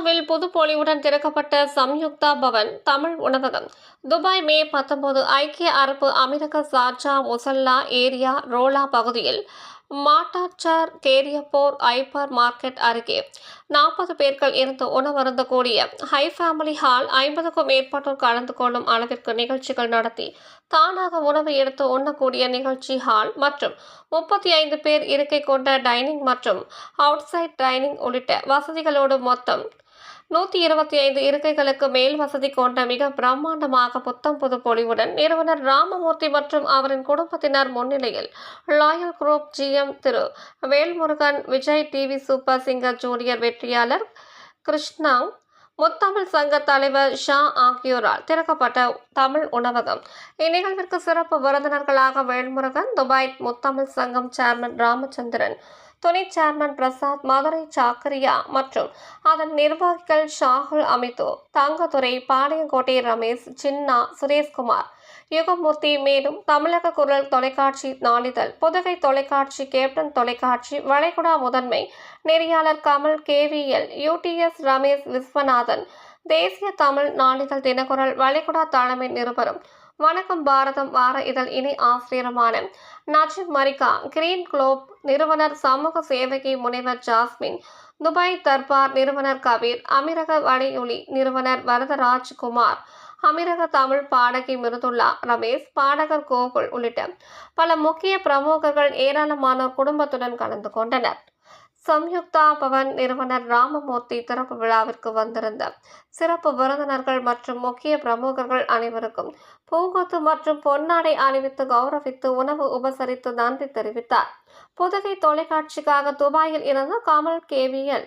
கொல்கத்தாவில் புதுப்பொலிவுடன் திறக்கப்பட்ட சம்யுக்தா பவன் தமிழ் உணவகம். துபாய் மே 19 ஐக்கிய அரபு அமீரக சார்ஜா முசல்லா ஏரியா ரோலா பகுதியில் மாட்டாச்சார் கேரியப்போர் ஐப்பர் மார்க்கெட் அருகே 40 பேர்கள் இருந்து உணவருந்தக்கூடிய ஹை ஃபேமிலி ஹால் 50க்கும் மேற்பட்டோர் கலந்து கொள்ளும் அளவிற்கு நிகழ்ச்சிகள் நடத்தி தானாக உணவு எடுத்து உண்ணக்கூடிய நிகழ்ச்சி ஹால் மற்றும் 35 பேர் இருக்கை கொண்ட டைனிங் மற்றும் அவுட்சைட் டைனிங் உள்ளிட்ட வசதிகளோடு மொத்தம் 125 இருக்கைகளுக்கு மேல் வசதி கொண்ட மிக பிரம்மாண்டமாக புத்தம் புது பொலிவுடன் நிறுவனர் ராமமூர்த்தி மற்றும் அவரின் குடும்பத்தினர் முன்னிலையில் loyal group GM Thiru Velmurugan, Vijay TV super singer junior வெற்றியாளர் கிருஷ்ணா, முத்தமிழ் சங்க தலைவர் ஷா ஆகியோரால் திறக்கப்பட்ட தமிழ் உணவகம். இந்நிகழ்விற்கு சிறப்பு விருந்தினர்களாக வேல்முருகன், துபாய் முத்தமிழ் சங்கம் சேர்மன் ராமச்சந்திரன், துணை சேர்மன் பிரசாத், மதுரை சாக்கரியா மற்றும் அதன் நிர்வாகிகள் ஷாகுல் அமிதோ, தங்கதுரை, பாளையங்கோட்டை ரமேஷ், சின்னா, சுரேஷ்குமார், யுகமூர்த்தி, மேலும் தமிழக குரல் தொலைக்காட்சி நாளிதழ், புதுகை தொலைக்காட்சி, கேப்டன் தொலைக்காட்சி, வளைகுடா முதன்மை நெறியாளர் கமல், KVL, UTS ரமேஷ், விஸ்வநாதன், தேசிய தமிழ் நாளிதழ் தினக்குரல், வளைகுடா தலைமை நிருபரும், வணக்கம் பாரதம் வார இதழ் இணை ஆசிரியருமான நஜீப் மரிகா, கிரீன் குளோப் நிறுவனர் சமூக சேவகி முனைவர் ஜாஸ்மின், துபாய் தர்பார் நிறுவனர் கபீர், அமீரக வலையொலி நிறுவனர் வரதராஜ் குமார், அமீரக தமிழ் பாடகி மிருதுல்லா, ரமேஷ், பாடகர் கோகுல் உள்ளிட்ட பல முக்கிய பிரமுகர்கள் ஏராளமானோர் குடும்பத்துடன் கலந்து கொண்டனர். சம்யுக்தா பவன் நிறுவனர் ராமமூர்த்தி திறப்பு விழாவிற்கு வந்திருந்த சிறப்பு விருந்தினர்கள் மற்றும் முக்கிய பிரமுகர்கள் அனைவருக்கும் பூங்கொத்து மற்றும் பொன்னாடை அணிவித்து கௌரவித்து உணவு உபசரித்து நன்றி தெரிவித்தார். புதுகை தொலைக்காட்சிக்காக துபாயில் இருந்து கமல், KVL.